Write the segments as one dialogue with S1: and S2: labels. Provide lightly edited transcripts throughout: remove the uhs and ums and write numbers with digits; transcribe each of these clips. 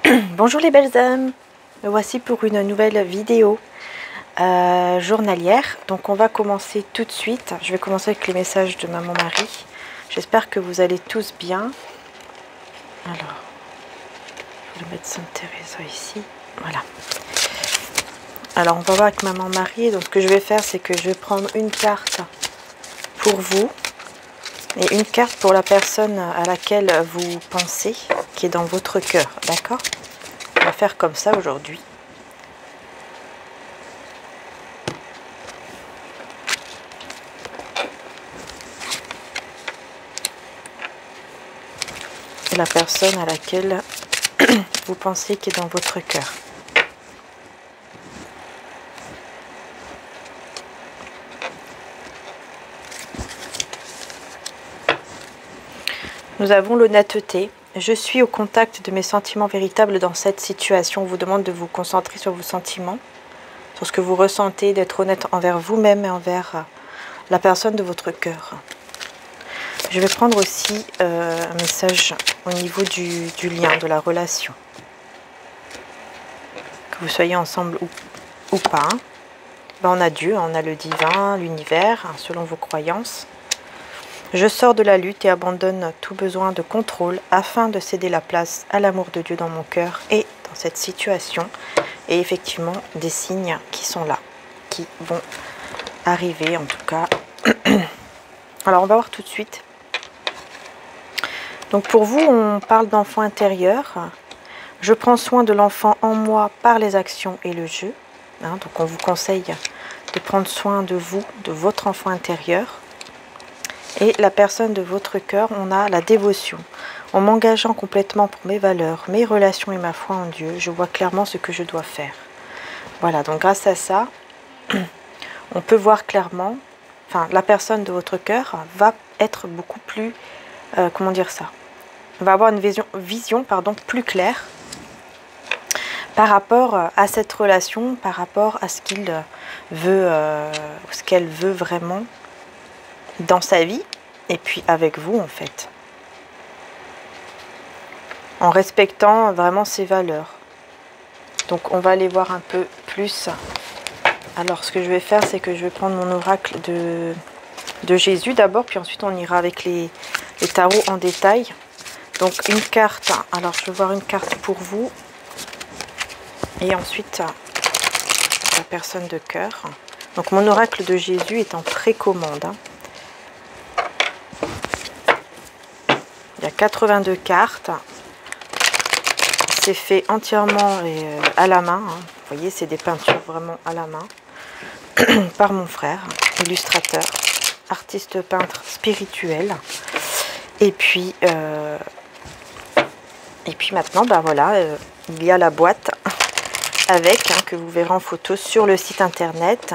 S1: Bonjour les belles âmes, me voici pour une nouvelle vidéo journalière. Donc on va commencer tout de suite. Je vais commencer avec les messages de maman Marie. J'espère que vous allez tous bien. Alors, je vais mettre Sainte Teresa ici. Voilà. Alors on va voir avec maman Marie. Donc ce que je vais faire, c'est que je vais prendre une carte pour vous et une carte pour la personne à laquelle vous pensez, qui est dans votre cœur, d'accord? On va faire comme ça aujourd'hui. Et la personne à laquelle vous pensez qui est dans votre cœur. Nous avons l'honnêteté. Je suis au contact de mes sentiments véritables dans cette situation. On vous demande de vous concentrer sur vos sentiments, sur ce que vous ressentez, d'être honnête envers vous-même et envers la personne de votre cœur. Je vais prendre aussi un message au niveau du lien, de la relation. Que vous soyez ensemble ou pas. Ben, on a Dieu, on a le divin, l'univers, selon vos croyances. Je sors de la lutte et abandonne tout besoin de contrôle afin de céder la place à l'amour de Dieu dans mon cœur et dans cette situation. Et effectivement, des signes qui sont là, qui vont arriver en tout cas. Alors, on va voir tout de suite. Donc pour vous, on parle d'enfant intérieur. Je prends soin de l'enfant en moi par les actions et le jeu. Donc on vous conseille de prendre soin de vous, de votre enfant intérieur. Et la personne de votre cœur, on a la dévotion. En m'engageant complètement pour mes valeurs, mes relations et ma foi en Dieu, je vois clairement ce que je dois faire. Voilà, donc grâce à ça, on peut voir clairement, enfin la personne de votre cœur va être beaucoup plus, comment dire ça, va avoir une vision plus claire par rapport à cette relation, par rapport à ce qu'il veut, ce qu'elle veut vraiment dans sa vie, et puis avec vous en fait. En respectant vraiment ses valeurs. Donc on va aller voir un peu plus. Alors ce que je vais faire, c'est que je vais prendre mon oracle de Jésus d'abord, puis ensuite on ira avec les tarots en détail. Donc une carte, alors je vais voir une carte pour vous. Et ensuite la personne de cœur. Donc mon oracle de Jésus est en précommande. Il y a 82 cartes. C'est fait entièrement à la main. Vous voyez, c'est des peintures vraiment à la main. Par mon frère, illustrateur, artiste peintre spirituel. Et puis maintenant, ben voilà, il y a la boîte avec, que vous verrez en photo sur le site internet.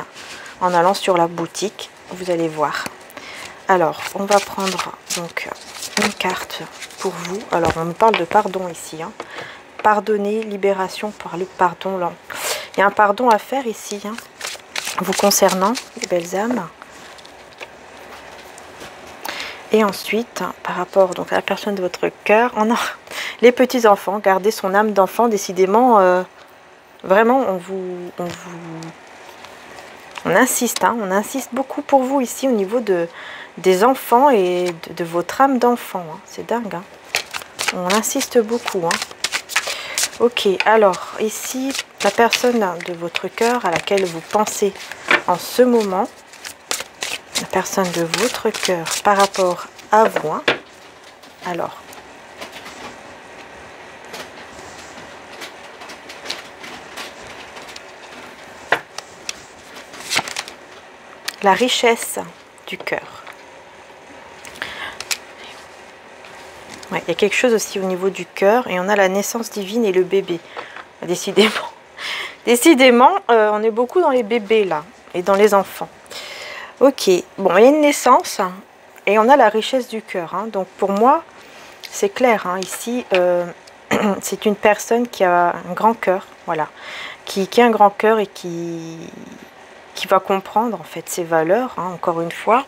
S1: En allant sur la boutique, vous allez voir. Alors, on va prendre donc une carte pour vous. Alors, on nous parle de pardon ici. Pardonner, libération par le pardon. Là. Il y a un pardon à faire ici, vous concernant, les belles âmes. Et ensuite, par rapport donc, à la personne de votre cœur, on a les petits-enfants. Gardez son âme d'enfant, décidément. Vraiment, on insiste, on insiste beaucoup pour vous ici au niveau des enfants et de votre âme d'enfant. C'est dingue. On insiste beaucoup. Ok, alors ici, la personne de votre cœur à laquelle vous pensez en ce moment, la personne de votre cœur par rapport à vous. Alors, la richesse du cœur. Ouais, il y a quelque chose aussi au niveau du cœur et on a la naissance divine et le bébé. Décidément. Décidément, on est beaucoup dans les bébés là et dans les enfants. Ok, bon, il y a une naissance et on a la richesse du cœur. Donc pour moi, c'est clair. Ici, c'est une personne qui a un grand cœur, voilà, qui a un grand cœur et qui va comprendre en fait ses valeurs, encore une fois,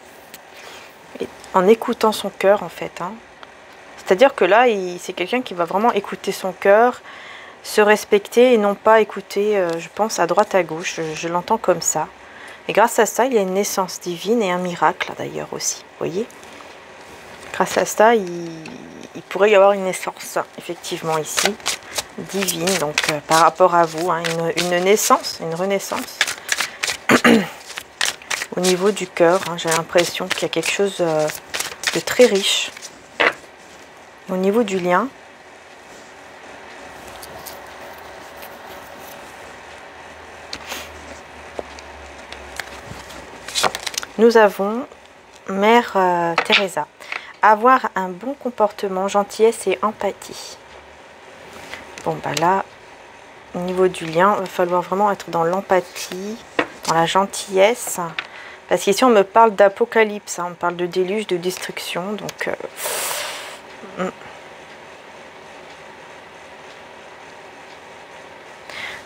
S1: en écoutant son cœur en fait. C'est-à-dire que là, c'est quelqu'un qui va vraiment écouter son cœur, se respecter et non pas écouter, je pense, à droite, à gauche. Je l'entends comme ça. Et grâce à ça, il y a une naissance divine et un miracle d'ailleurs aussi. Vous voyez? Grâce à ça, il pourrait y avoir une naissance, effectivement, ici, divine. Donc, par rapport à vous, hein, une naissance, une renaissance. Au niveau du cœur, hein, j'ai l'impression qu'il y a quelque chose de très riche. Au niveau du lien, nous avons Mère Teresa. Avoir un bon comportement, gentillesse et empathie. Bon, bah là, au niveau du lien, il va falloir vraiment être dans l'empathie, dans la gentillesse. Parce qu'ici, on me parle d'apocalypse, hein, on parle de déluge, de destruction. Donc,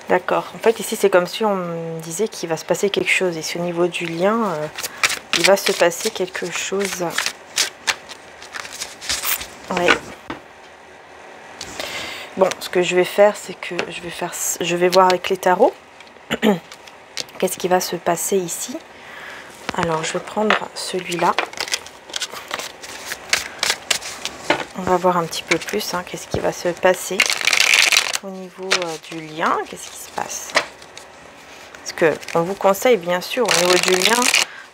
S1: d'accord. En fait, ici, c'est comme si on me disait qu'il va se passer quelque chose. Ici, au niveau du lien, il va se passer quelque chose. Ouais. Bon, ce que je vais faire, c'est que je vais voir avec les tarots. Qu'est-ce qui va se passer ici? Alors, je vais prendre celui-là. On va voir un petit peu plus, hein, qu'est-ce qui va se passer au niveau du lien. Qu'est-ce qui se passe? Parce que on vous conseille, bien sûr, au niveau du lien,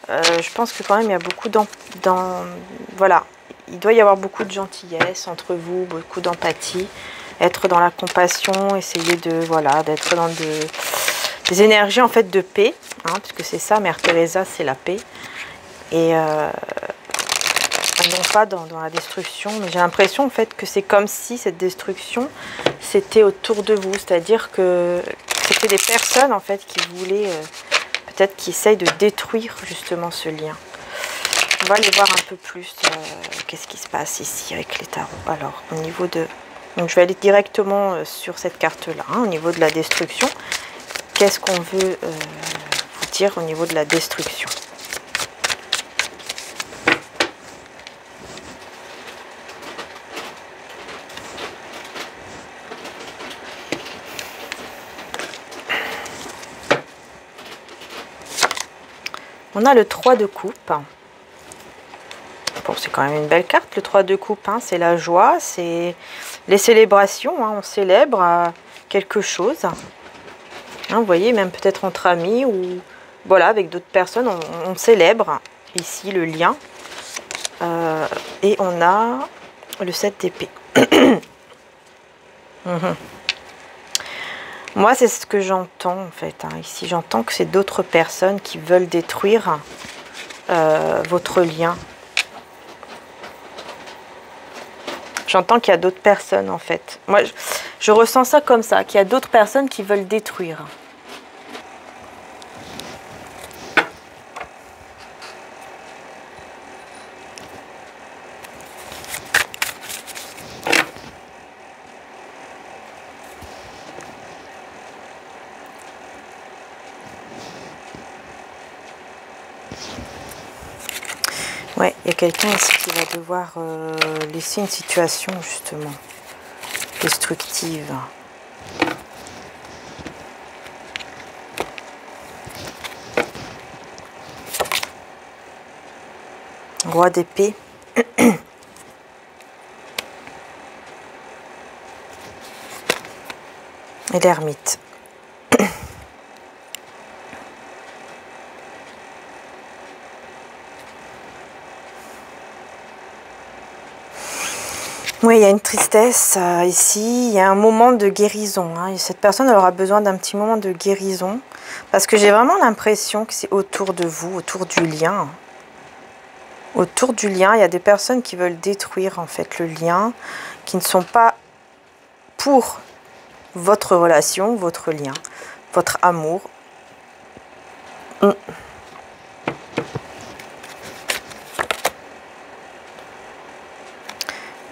S1: je pense que quand même, il y a beaucoup voilà, il doit y avoir beaucoup de gentillesse entre vous, beaucoup d'empathie, être dans la compassion, essayer de, voilà, d'être dans des énergies en fait de paix, hein, puisque c'est ça, Mère Teresa, c'est la paix. Et non pas dans la destruction, mais j'ai l'impression en fait que c'est comme si cette destruction, c'était autour de vous. C'est-à-dire que c'était des personnes en fait qui voulaient, peut-être qui essayent de détruire justement ce lien. On va aller voir un peu plus qu'est-ce qui se passe ici avec les tarots. Alors, au niveau de... Donc, je vais aller directement sur cette carte-là, hein, au niveau de la destruction. Qu'est-ce qu'on veut vous dire au niveau de la destruction? On a le 3 de coupe. Bon, c'est quand même une belle carte, le 3 de coupe, hein, c'est la joie, c'est les célébrations, hein, on célèbre quelque chose. Hein, vous voyez, même peut-être entre amis ou voilà, avec d'autres personnes, on célèbre ici le lien. Et on a le 7 d'épée. Moi, c'est ce que j'entends en fait. Hein. Ici, j'entends que c'est d'autres personnes qui veulent détruire votre lien. J'entends qu'il y a d'autres personnes en fait. Moi, je ressens ça comme ça, qu'il y a d'autres personnes qui veulent détruire. Ouais, il y a quelqu'un ici qui va devoir laisser une situation justement destructive. Roi d'épée. Et l'ermite. Oui, il y a une tristesse ici, il y a un moment de guérison. Hein. Cette personne elle aura besoin d'un petit moment de guérison. Parce que j'ai vraiment l'impression que c'est autour de vous, autour du lien. Autour du lien, il y a des personnes qui veulent détruire en fait le lien, qui ne sont pas pour votre relation, votre lien, votre amour.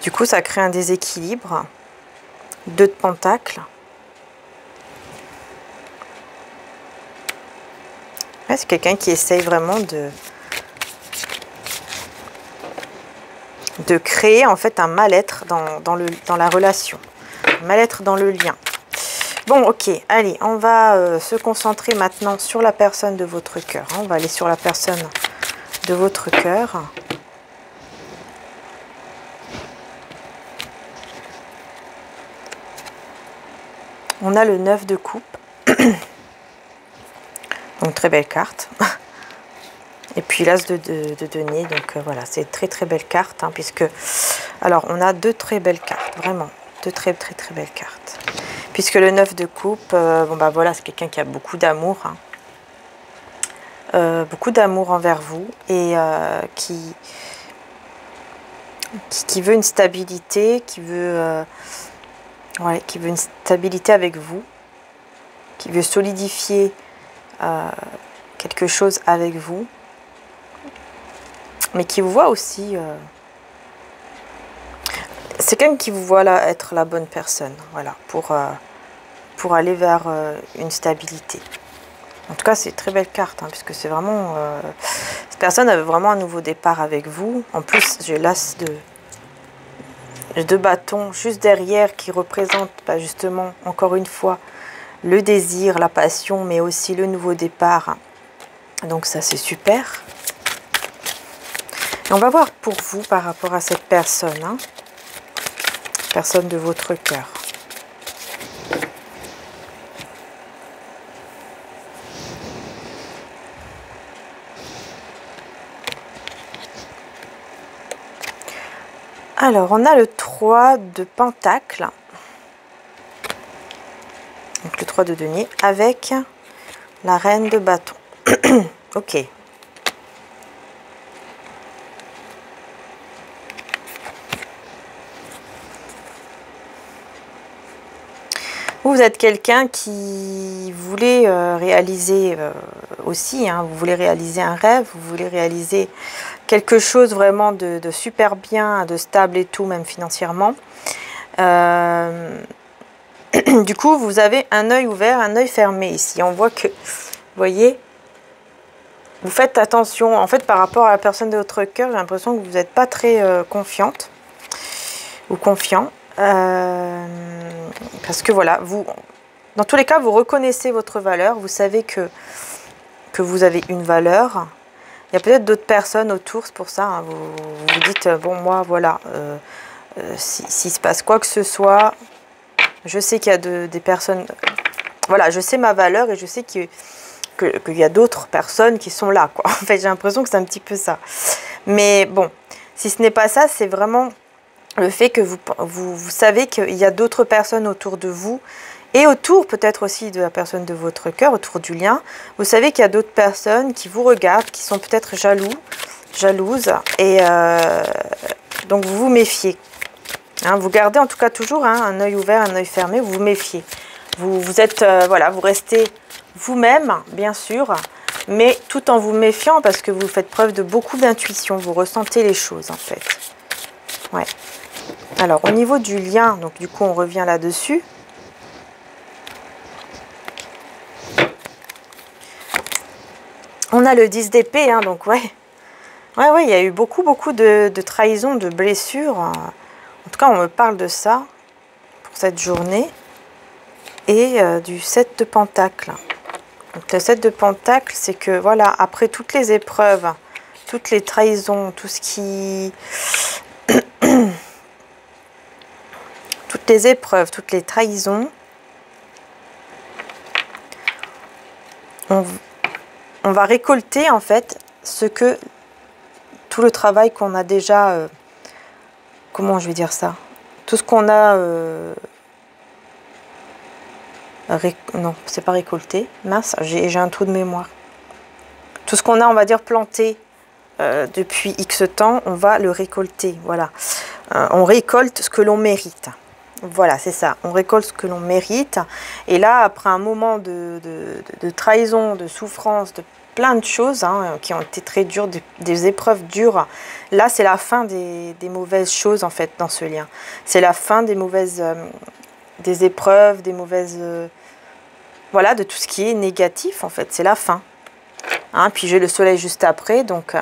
S1: Du coup, ça crée un déséquilibre. 2 de pentacles. Ouais, c'est quelqu'un qui essaye vraiment de créer en fait un mal-être dans la relation. Un mal-être dans le lien. Bon, ok, allez, on va se concentrer maintenant sur la personne de votre cœur. Hein. On va aller sur la personne de votre cœur. On a le 9 de coupe. Donc, très belle carte. Et puis l'as de denier. Donc, voilà, c'est une très, très belle carte. Hein, puisque, alors, on a deux très belles cartes. Vraiment, deux très, très, très belles cartes. Puisque le 9 de coupe, bon, bah voilà, c'est quelqu'un qui a beaucoup d'amour. Hein. Beaucoup d'amour envers vous. Et qui veut une stabilité, qui veut une stabilité avec vous, qui veut solidifier quelque chose avec vous, mais qui vous voit aussi, c'est quelqu'un qui vous voit là être la bonne personne, voilà, pour aller vers une stabilité. En tout cas, c'est une très belle carte, hein, puisque c'est vraiment, cette personne a vraiment un nouveau départ avec vous. En plus, j'ai l'as de bâton juste derrière qui représente justement encore une fois le désir, la passion, mais aussi le nouveau départ. Donc ça c'est super. Et on va voir pour vous par rapport à cette personne, hein, personne de votre cœur. Alors, on a le 3 de Pentacle, donc le 3 de denier, avec la reine de bâton. Ok. Vous êtes quelqu'un qui voulait réaliser aussi, hein, vous voulez réaliser un rêve, vous voulez réaliser quelque chose vraiment de super bien, de stable et tout, même financièrement. Du coup, vous avez un œil ouvert, un œil fermé ici. On voit que, vous voyez, vous faites attention. En fait, par rapport à la personne de votre cœur, j'ai l'impression que vous n'êtes pas très confiante ou confiant. Parce que voilà, vous, dans tous les cas, vous reconnaissez votre valeur. Vous savez que vous avez une valeur. Il y a peut-être d'autres personnes autour, c'est pour ça. Hein, vous vous dites, bon, moi, voilà, s'il se passe quoi que ce soit, je sais qu'il y a des personnes... Voilà, je sais ma valeur et je sais qu'il y a d'autres personnes qui sont là, quoi. En fait, j'ai l'impression que c'est un petit peu ça. Mais bon, si ce n'est pas ça, c'est vraiment le fait que vous savez qu'il y a d'autres personnes autour de vous et autour peut-être aussi de la personne de votre cœur, autour du lien. Vous savez qu'il y a d'autres personnes qui vous regardent, qui sont peut-être jalouses. Et donc, vous vous méfiez. Hein, vous gardez en tout cas toujours hein, un œil ouvert, un œil fermé, vous vous méfiez. Vous êtes, voilà, vous restez vous-même, bien sûr, mais tout en vous méfiant parce que vous faites preuve de beaucoup d'intuition, vous ressentez les choses en fait. Ouais. Alors, au niveau du lien, donc du coup, on revient là-dessus. On a le 10 d'épée, hein, donc ouais. Ouais, il y a eu beaucoup de trahisons, de blessures. En tout cas, on me parle de ça pour cette journée. Et du 7 de Pentacle. Donc, le 7 de Pentacle, c'est que, voilà, après toutes les épreuves, toutes les trahisons, tout ce qui... toutes les épreuves, toutes les trahisons, on va récolter, en fait, tout le travail qu'on a déjà... comment je vais dire ça? Tout ce qu'on a... non, c'est pas récolté. Mince, j'ai un trou de mémoire. Tout ce qu'on a, on va dire, planté depuis X temps, on va le récolter. Voilà. On récolte ce que l'on mérite. Voilà, c'est ça. On récolte ce que l'on mérite. Et là, après un moment de trahison, de souffrance, de plein de choses hein, qui ont été très dures, des épreuves dures, là, c'est la fin des mauvaises choses, en fait, dans ce lien. C'est la fin des mauvaises... des épreuves, des mauvaises... voilà, de tout ce qui est négatif, en fait. C'est la fin. Hein, puis j'ai le soleil juste après, donc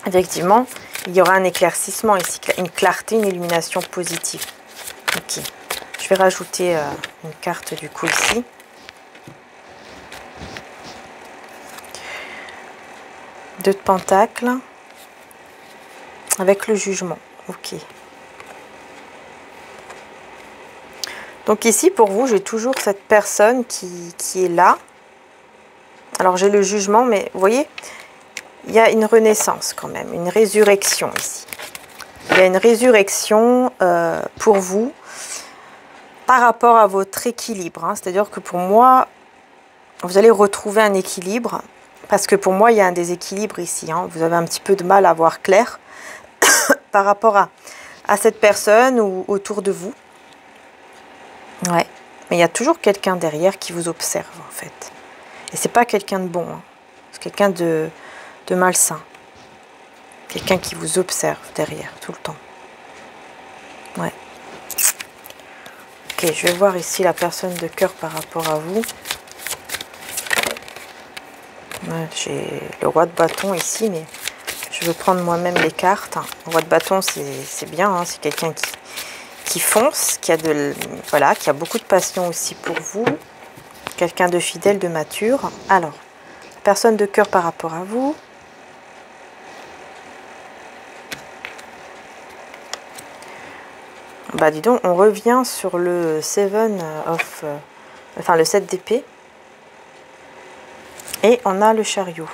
S1: effectivement, il y aura un éclaircissement ici, une clarté, une illumination positive. Ok. Je vais rajouter une carte du coup ici. Deux de pentacles. Avec le jugement. Ok. Donc ici, pour vous, j'ai toujours cette personne qui est là. Alors, j'ai le jugement, mais vous voyez, il y a une renaissance quand même, une résurrection ici. Il y a une résurrection pour vous par rapport à votre équilibre. Hein. C'est-à-dire que pour moi, vous allez retrouver un équilibre. Parce que pour moi, il y a un déséquilibre ici. Hein. Vous avez un petit peu de mal à voir clair par rapport à cette personne ou autour de vous. Ouais, mais il y a toujours quelqu'un derrière qui vous observe en fait. Et c'est pas quelqu'un de bon, hein. C'est quelqu'un de malsain. Quelqu'un qui vous observe derrière tout le temps. Ouais. Ok, je vais voir ici la personne de cœur par rapport à vous. Ouais, j'ai le roi de bâton ici, mais je vais prendre moi-même les cartes. Le roi de bâton, c'est bien, hein. C'est quelqu'un qui fonce, qui a voilà, qui a beaucoup de passion aussi pour vous, quelqu'un de fidèle, de mature. Alors, personne de cœur par rapport à vous. Bah dis donc, on revient sur le 7 of, enfin le 7 d'épée, et on a le chariot.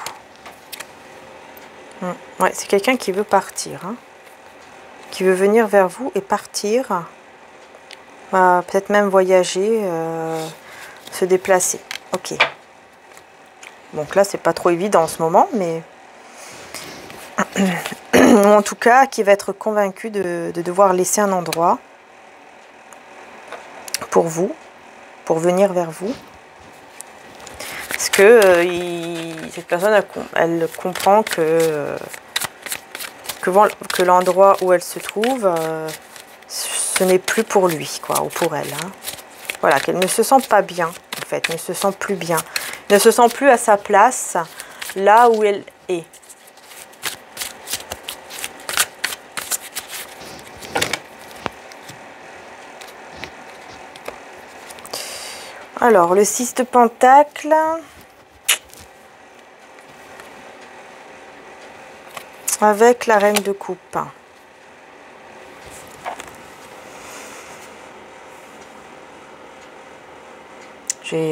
S1: Ouais, c'est quelqu'un qui veut partir, hein, qui veut venir vers vous et partir. Peut-être même voyager, se déplacer. Ok. Donc là, c'est pas trop évident en ce moment, mais en tout cas, qui va être convaincu de devoir laisser un endroit pour vous, pour venir vers vous. Parce que cette personne, elle comprend que l'endroit où elle se trouve, ce n'est plus pour lui, quoi, ou pour elle. Hein. Voilà, qu'elle ne se sent pas bien, en fait, ne se sent plus bien. Ne se sent plus à sa place, là où elle est. Alors, le 6 de Pentacle. Avec la Reine de Coupe.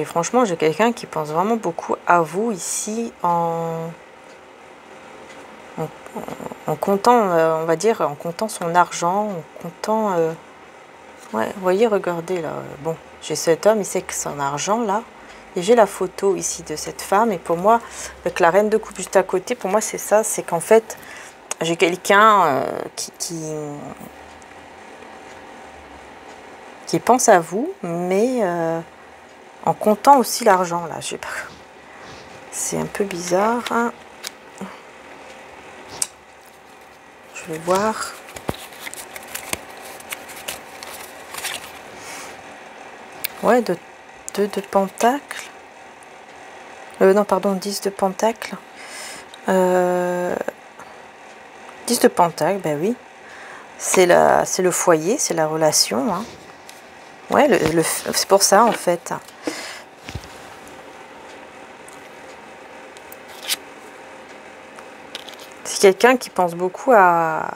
S1: Franchement, j'ai quelqu'un qui pense vraiment beaucoup à vous ici en comptant, on va dire, en comptant son argent, en comptant... ouais, vous voyez, regardez là. Bon, j'ai cet homme, il sait que son argent là. Et j'ai la photo ici de cette femme. Et pour moi, avec la Reine de Coupe juste à côté, pour moi c'est ça, c'est qu'en fait, j'ai quelqu'un qui pense à vous, mais en comptant aussi l'argent là. Je sais pas. C'est un peu bizarre. Hein. Je vais voir. Ouais, 2 de Pentacle. Non, pardon, 10 de Pentacle. 10 de Pentacle, ben oui. C'est le foyer, c'est la relation. Hein. Ouais, c'est pour ça en fait. C'est quelqu'un qui pense beaucoup à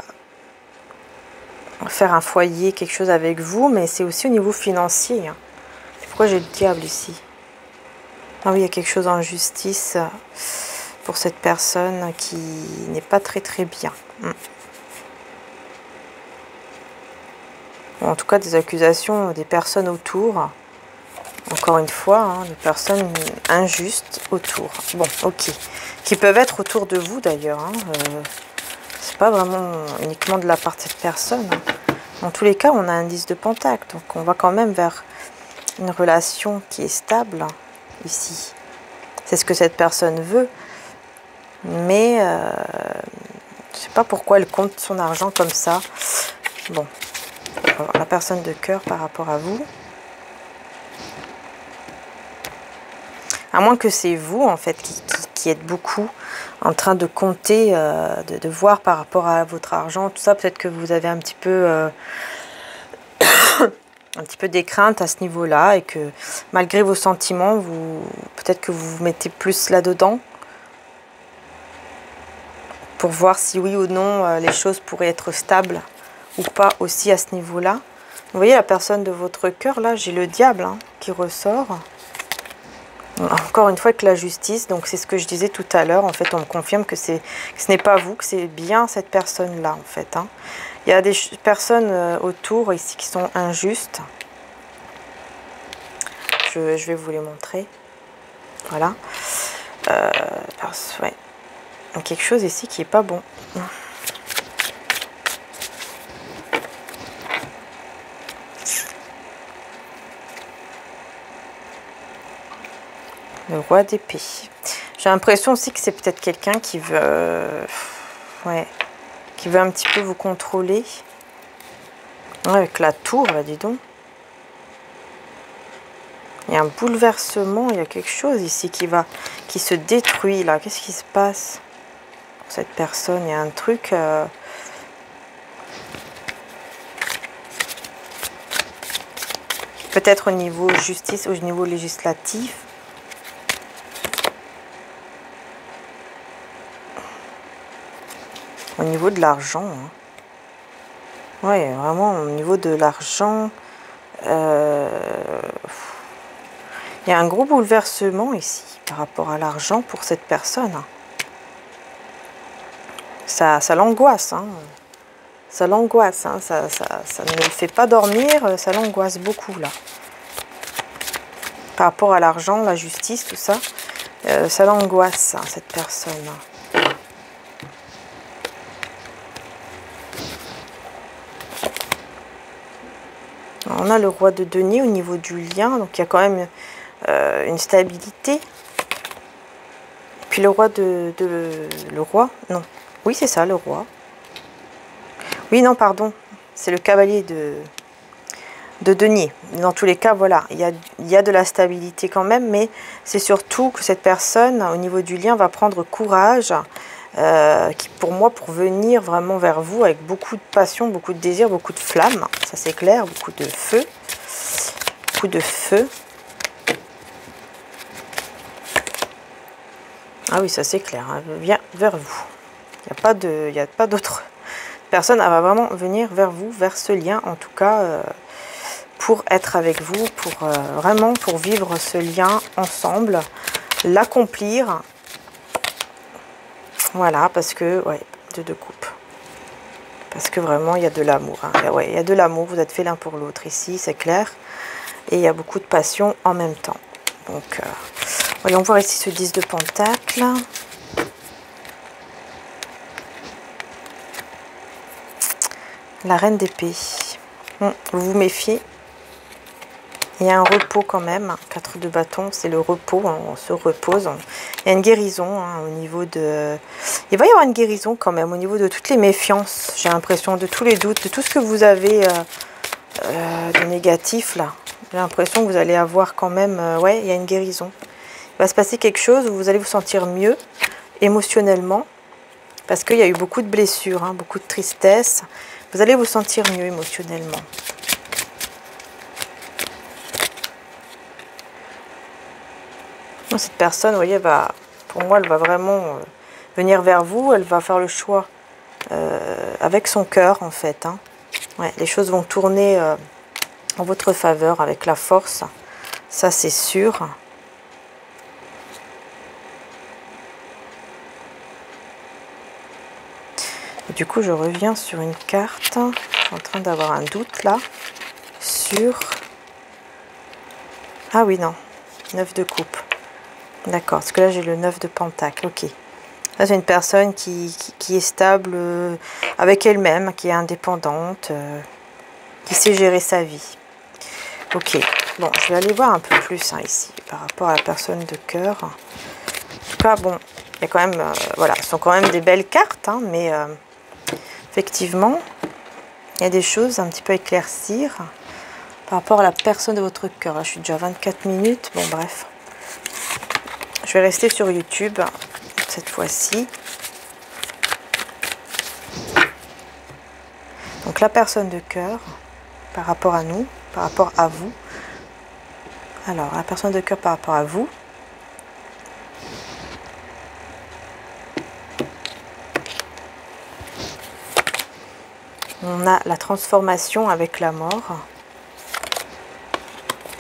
S1: faire un foyer, quelque chose avec vous, mais c'est aussi au niveau financier. Hein. C'est pourquoi j'ai le diable ici. Ah oui, il y a quelque chose en justice pour cette personne qui n'est pas très très bien. En tout cas, des accusations des personnes autour. Encore une fois, hein, des personnes injustes autour. Bon, ok. Qui peuvent être autour de vous d'ailleurs. Hein. C'est pas vraiment uniquement de la part de cette personne. Hein. Dans tous les cas, on a un 10 de Pentacle. Donc on va quand même vers une relation qui est stable ici. C'est ce que cette personne veut. Mais je sais pas pourquoi elle compte son argent comme ça. Bon. On va voir la personne de cœur par rapport à vous. À moins que c'est vous, en fait, qui êtes beaucoup en train de compter, de voir par rapport à votre argent, tout ça. Peut-être que vous avez un petit peu un petit peu des craintes à ce niveau-là et que malgré vos sentiments, peut-être que vous vous mettez plus là-dedans pour voir si oui ou non les choses pourraient être stables ou pas aussi à ce niveau-là. Vous voyez la personne de votre cœur, là, j'ai le diable qui ressort. Encore une fois avec la justice, donc c'est ce que je disais tout à l'heure, en fait on me confirme que ce n'est pas vous, que c'est bien cette personne-là en fait. Il y a des personnes autour ici qui sont injustes. Je vais vous les montrer. Voilà. Ouais. Il y a quelque chose ici qui n'est pas bon. Le roi d'épée. J'ai l'impression aussi que c'est peut-être quelqu'un qui veut... ouais. Qui veut un petit peu vous contrôler. Ouais, avec la tour, là, dis donc. Il y a un bouleversement, il y a quelque chose ici qui se détruit, là. Qu'est-ce qui se passe pour cette personne? Il y a un truc... peut-être au niveau justice, au niveau législatif. Au niveau de l'argent. Oui, vraiment au niveau de l'argent. Il y a un gros bouleversement ici par rapport à l'argent pour cette personne. Ça l'angoisse. Ça l'angoisse. Ça ne le fait pas dormir. Ça l'angoisse beaucoup là. Par rapport à l'argent, la justice, tout ça. Ça l'angoisse, cette personne. On a le roi de denier au niveau du lien, donc il y a quand même une stabilité. Et puis le roi le roi, non. Oui, c'est ça, le roi. Oui, non, pardon. C'est le cavalier de denier. Dans tous les cas, voilà, il y a de la stabilité quand même, mais c'est surtout que cette personne, au niveau du lien, va prendre courage, pour moi, pour venir vraiment vers vous avec beaucoup de passion, beaucoup de désir, beaucoup de flamme, ça c'est clair, beaucoup de feu. Beaucoup de feu. Ah oui, ça c'est clair, elle vient vers vous. Il n'y a pas d'autre personne, elle va vraiment venir vers vous, vers ce lien, en tout cas, pour être avec vous, pour vraiment pour vivre ce lien ensemble, l'accomplir. Voilà, parce que, ouais, deux coupes. Parce que vraiment, il y a de l'amour. Ouais, il y a de l'amour, vous êtes fait l'un pour l'autre ici, c'est clair. Et il y a beaucoup de passion en même temps. Donc, voyons voir ici ce 10 de Pentacle. La reine d'épée. Vous vous méfiez. Il y a un repos quand même. 4 de bâton, c'est le repos. On se repose. Il y a une guérison au niveau de... Il va y avoir une guérison quand même au niveau de toutes les méfiances. J'ai l'impression de tous les doutes, de tout ce que vous avez de négatif là. J'ai l'impression que vous allez avoir quand même... ouais, il y a une guérison. Il va se passer quelque chose où vous allez vous sentir mieux émotionnellement. Parce qu'il y a eu beaucoup de blessures, beaucoup de tristesse. Vous allez vous sentir mieux émotionnellement. Cette personne, vous voyez, pour moi, elle va vraiment venir vers vous. Elle va faire le choix avec son cœur, en fait. Ouais, les choses vont tourner en votre faveur avec la force. Ça, c'est sûr. Et du coup, je reviens sur une carte. Je suis en train d'avoir un doute, là, sur... Ah oui, non. 9 de coupe. D'accord, parce que là j'ai le 9 de pentacle, ok. Là c'est une personne qui est stable avec elle-même, qui est indépendante, qui sait gérer sa vie. Ok, bon, je vais aller voir un peu plus ici, par rapport à la personne de cœur. En tout cas, bon, il y a quand même, voilà, ce sont quand même des belles cartes, mais effectivement, il y a des choses un petit peu à éclaircir par rapport à la personne de votre cœur. Là je suis déjà à 24 minutes, bon bref. Je vais rester sur YouTube cette fois-ci. Donc la personne de cœur, par rapport à nous. par rapport à vous. Alors, la personne de cœur par rapport à vous. On a la transformation avec la mort.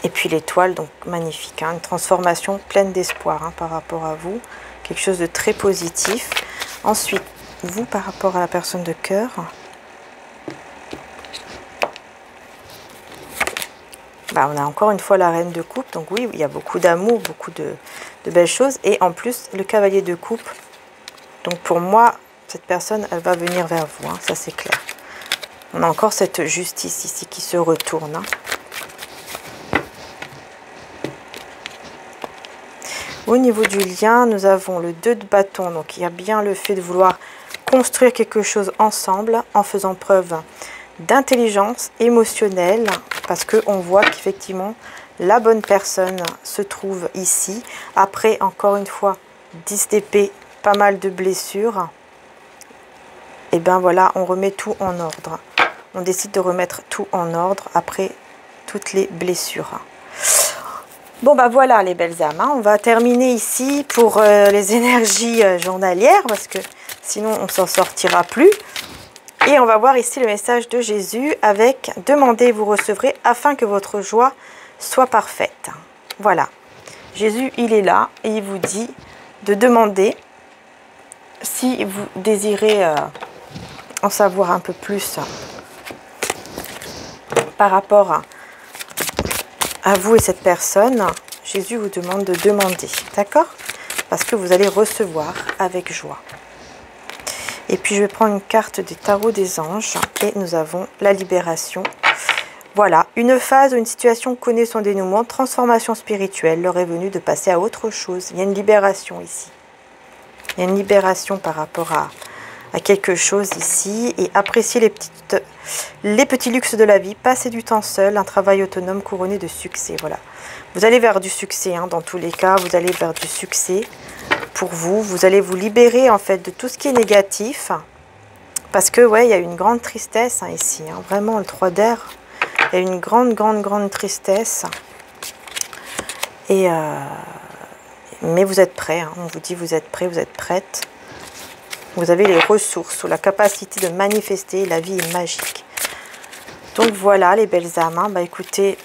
S1: Et puis l'étoile, donc magnifique. Hein, une transformation pleine d'espoir hein, par rapport à vous. Quelque chose de très positif. Ensuite, vous par rapport à la personne de cœur. Bah, on a encore une fois la reine de coupe. Donc oui, il y a beaucoup d'amour, beaucoup de belles choses. Et en plus, le cavalier de coupe. Donc pour moi, cette personne, elle va venir vers vous. Hein, ça, c'est clair. On a encore cette justice ici qui se retourne. Hein. Au niveau du lien, nous avons le 2 de bâton. Donc il y a bien le fait de vouloir construire quelque chose ensemble en faisant preuve d'intelligence émotionnelle. Parce qu'on voit qu'effectivement, la bonne personne se trouve ici. Après, encore une fois, 10 d'épée, pas mal de blessures. Et bien voilà, on remet tout en ordre. On décide de remettre tout en ordre après toutes les blessures. Bon bah voilà les belles âmes, hein. On va terminer ici pour les énergies journalières parce que sinon on s'en sortira plus. Et on va voir ici le message de Jésus avec « Demandez et vous recevrez afin que votre joie soit parfaite ». Voilà, Jésus il est là et il vous dit de demander si vous désirez en savoir un peu plus par rapport à vous et cette personne. Jésus vous demande de demander, d'accord? Parce que vous allez recevoir avec joie. Et puis je vais prendre une carte des tarots des anges et nous avons la libération. Voilà, une phase ou une situation connaît son dénouement, transformation spirituelle, l'heure est venue de passer à autre chose. Il y a une libération ici. Il y a une libération par rapport à quelque chose ici. Et apprécier les petits luxes de la vie, passer du temps seul, un travail autonome couronné de succès. Voilà, vous allez vers du succès, hein, dans tous les cas, vous allez vers du succès. Pour vous, vous allez vous libérer en fait de tout ce qui est négatif parce que ouais, il y a une grande tristesse hein, ici, hein, vraiment le 3 d'air, il y a une grande tristesse et mais vous êtes prêts, hein, on vous dit vous êtes prêts, vous êtes prêtes, vous avez les ressources ou la capacité de manifester, la vie est magique. Donc voilà les belles âmes, hein, bah écoutez,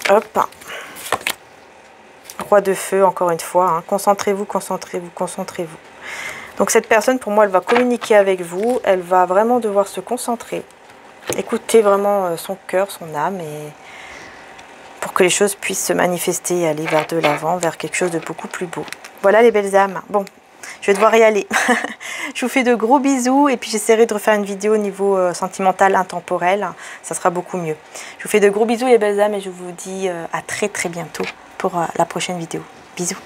S1: hop. Roi de feu, encore une fois, hein. Concentrez-vous, concentrez-vous, concentrez-vous. Donc cette personne, pour moi, elle va communiquer avec vous, elle va vraiment devoir se concentrer, écouter vraiment son cœur, son âme, et pour que les choses puissent se manifester et aller vers de l'avant, vers quelque chose de beaucoup plus beau. Voilà les belles âmes. Bon, je vais devoir y aller. Je vous fais de gros bisous, et puis j'essaierai de refaire une vidéo au niveau sentimental, intemporel, ça sera beaucoup mieux. Je vous fais de gros bisous les belles âmes, et je vous dis à très bientôt pour la prochaine vidéo. Bisous.